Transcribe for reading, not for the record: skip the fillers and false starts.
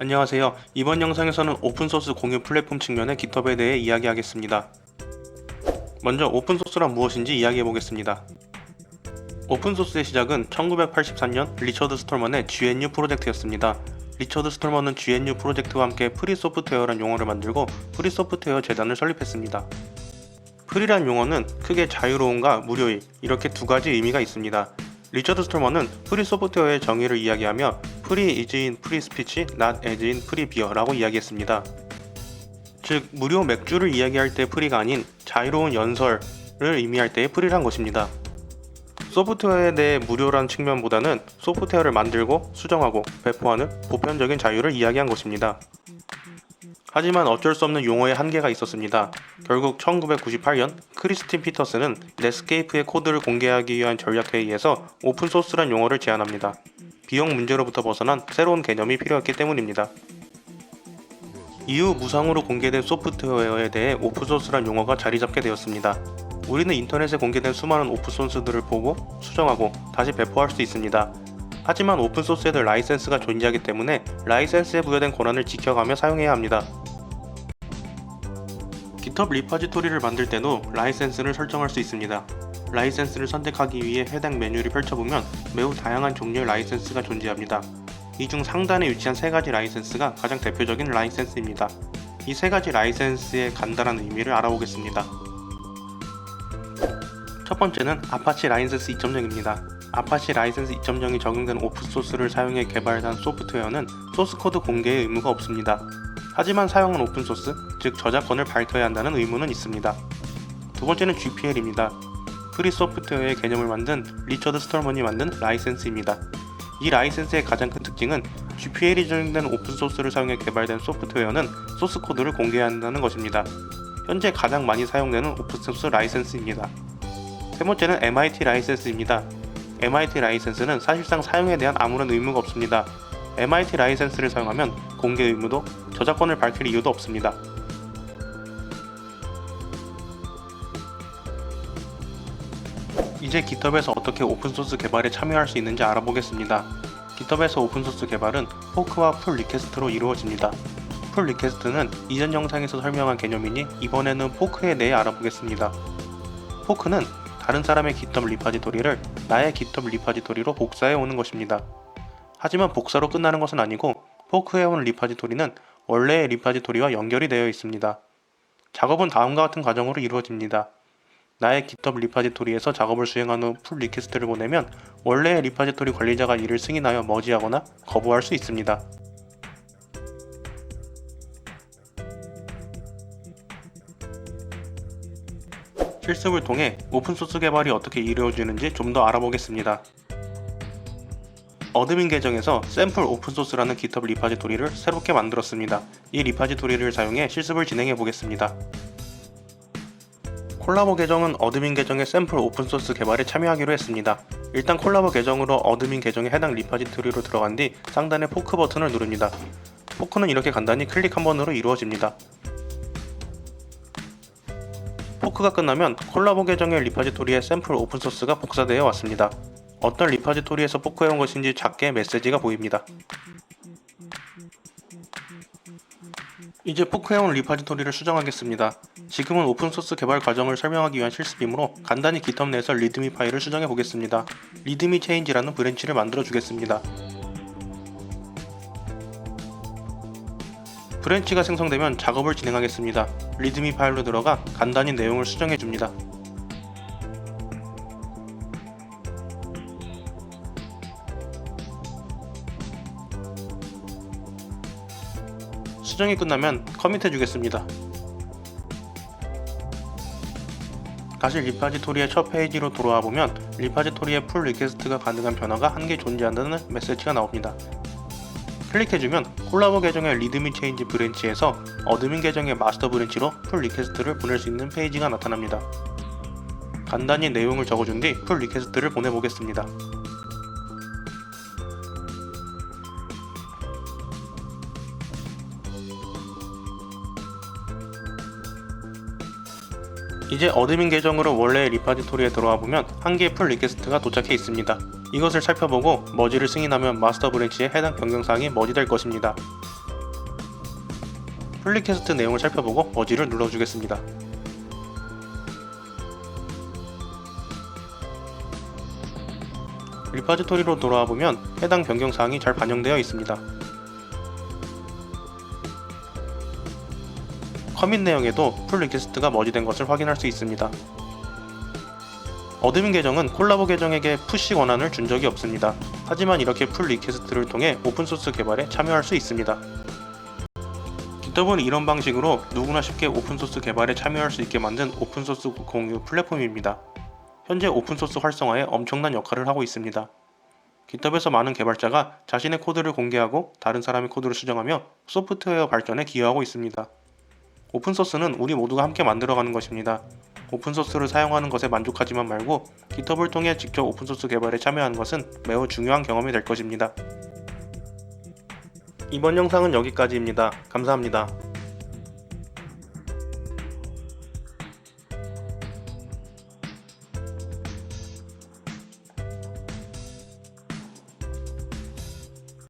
안녕하세요. 이번 영상에서는 오픈소스 공유 플랫폼 측면의 GitHub에 대해 이야기하겠습니다. 먼저 오픈소스란 무엇인지 이야기해보겠습니다. 오픈소스의 시작은 1983년 리처드 스톨먼의 GNU 프로젝트였습니다. 리처드 스톨먼은 GNU 프로젝트와 함께 프리소프트웨어란 용어를 만들고 프리소프트웨어 재단을 설립했습니다. 프리란 용어는 크게 자유로움과 무료일 이렇게 두 가지 의미가 있습니다. 리처드 스톨먼은 프리 소프트웨어의 정의를 이야기하며 free is in free speech, not as in free beer라고 이야기했습니다. 즉, 무료 맥주를 이야기할 때 프리가 아닌 자유로운 연설을 의미할 때의 프리란 것입니다. 소프트웨어에 대해 무료란 측면보다는 소프트웨어를 만들고 수정하고 배포하는 보편적인 자유를 이야기한 것입니다. 하지만 어쩔 수 없는 용어의 한계가 있었습니다. 결국 1998년 크리스틴 피터슨은 넷스케이프의 코드를 공개하기 위한 전략회의에서 오픈소스란 용어를 제안합니다. 비용 문제로부터 벗어난 새로운 개념이 필요했기 때문입니다. 이후 무상으로 공개된 소프트웨어에 대해 오픈소스란 용어가 자리잡게 되었습니다. 우리는 인터넷에 공개된 수많은 오픈소스들을 보고 수정하고 다시 배포할 수 있습니다. 하지만 오픈소스에도 라이센스가 존재하기 때문에 라이센스에 부여된 권한을 지켜가며 사용해야 합니다. GitHub 리파지토리를 만들 때도 라이센스를 설정할 수 있습니다. 라이센스를 선택하기 위해 해당 메뉴를 펼쳐보면 매우 다양한 종류의 라이센스가 존재합니다. 이 중 상단에 위치한 세 가지 라이센스가 가장 대표적인 라이센스입니다. 이 세 가지 라이센스의 간단한 의미를 알아보겠습니다. 첫 번째는 아파치 라이센스 2.0입니다. 아파치 라이센스 2.0이 적용된 오픈소스를 사용해 개발한 소프트웨어는 소스코드 공개의 의무가 없습니다. 하지만 사용한 오픈소스, 즉 저작권을 밝혀야 한다는 의무는 있습니다. 두 번째는 GPL입니다. 프리 소프트웨어의 개념을 만든 리처드 스톨먼이 만든 라이센스입니다. 이 라이센스의 가장 큰 특징은 GPL이 적용된 오픈소스를 사용해 개발된 소프트웨어는 소스코드를 공개해야 한다는 것입니다. 현재 가장 많이 사용되는 오픈소스 라이센스입니다. 세 번째는 MIT 라이센스입니다. MIT 라이센스는 사실상 사용에 대한 아무런 의무가 없습니다. MIT 라이센스를 사용하면 공개 의무도 저작권을 밝힐 이유도 없습니다. 이제 GitHub에서 어떻게 오픈소스 개발에 참여할 수 있는지 알아보겠습니다. GitHub에서 오픈소스 개발은 포크와 풀 리퀘스트로 이루어집니다. 풀 리퀘스트는 이전 영상에서 설명한 개념이니 이번에는 포크에 대해 알아보겠습니다. 포크는 다른 사람의 GitHub 리파지토리를 나의 GitHub 리파지토리로 복사해 오는 것입니다. 하지만 복사로 끝나는 것은 아니고 포크해 온 리파지토리는 원래의 리파지토리와 연결이 되어 있습니다. 작업은 다음과 같은 과정으로 이루어집니다. 나의 GitHub 리파지토리에서 작업을 수행한 후 풀 리퀘스트를 보내면 원래의 리파지토리 관리자가 이를 승인하여 머지하거나 거부할 수 있습니다. 실습을 통해 오픈소스 개발이 어떻게 이루어지는지 좀 더 알아보겠습니다. 어드민 계정에서 샘플 오픈소스라는 GitHub 리파지토리를 새롭게 만들었습니다. 이 리파지토리를 사용해 실습을 진행해 보겠습니다. 콜라보 계정은 어드민 계정의 샘플 오픈소스 개발에 참여하기로 했습니다. 일단 콜라보 계정으로 어드민 계정에 해당 리파지토리로 들어간 뒤 상단의 포크 버튼을 누릅니다. 포크는 이렇게 간단히 클릭 한 번으로 이루어집니다. 포크가 끝나면 콜라보 계정의 리파지토리에 샘플 오픈소스가 복사되어 왔습니다. 어떤 리파지토리에서 포크해온 것인지 작게 메시지가 보입니다. 이제 포크해온 리파지토리를 수정하겠습니다. 지금은 오픈소스 개발 과정을 설명하기 위한 실습이므로 간단히 GitHub 내에서 리드미 파일을 수정해 보겠습니다. 리드미 체인지라는 브랜치를 만들어 주겠습니다. 브랜치가 생성되면 작업을 진행하겠습니다. 리드미 파일로 들어가 간단히 내용을 수정해 줍니다. 수정이 끝나면 커밋해 주겠습니다. 다시 리파지토리의 첫 페이지로 돌아와 보면 리파지토리의 풀 리퀘스트가 가능한 변화가 한 개 존재한다는 메시지가 나옵니다. 클릭해주면 콜라보 계정의 리드미 체인지 브랜치에서 어드민 계정의 마스터 브랜치로 풀 리퀘스트를 보낼 수 있는 페이지가 나타납니다. 간단히 내용을 적어준 뒤 풀 리퀘스트를 보내보겠습니다. 이제 어드민 계정으로 원래의 리파지토리에 들어와 보면 한 개의 풀 리퀘스트가 도착해 있습니다. 이것을 살펴보고 머지를 승인하면 마스터 브랜치에 해당 변경사항이 머지될 것입니다. 풀리퀘스트 내용을 살펴보고 어지를 눌러주겠습니다. 리파지토리로 돌아와 보면 해당 변경사항이 잘 반영되어 있습니다. 커밋 내용에도 풀 리퀘스트가 머지된 것을 확인할 수 있습니다. 어드민 계정은 콜라보 계정에게 푸시 권한을 준 적이 없습니다. 하지만 이렇게 풀 리퀘스트를 통해 오픈소스 개발에 참여할 수 있습니다. GitHub은 이런 방식으로 누구나 쉽게 오픈소스 개발에 참여할 수 있게 만든 오픈소스 공유 플랫폼입니다. 현재 오픈소스 활성화에 엄청난 역할을 하고 있습니다. GitHub에서 많은 개발자가 자신의 코드를 공개하고 다른 사람의 코드를 수정하며 소프트웨어 발전에 기여하고 있습니다. 오픈소스는 우리 모두가 함께 만들어가는 것입니다. 오픈소스를 사용하는 것에 만족하지만 말고 GitHub을 통해 직접 오픈소스 개발에 참여하는 것은 매우 중요한 경험이 될 것입니다. 이번 영상은 여기까지입니다. 감사합니다.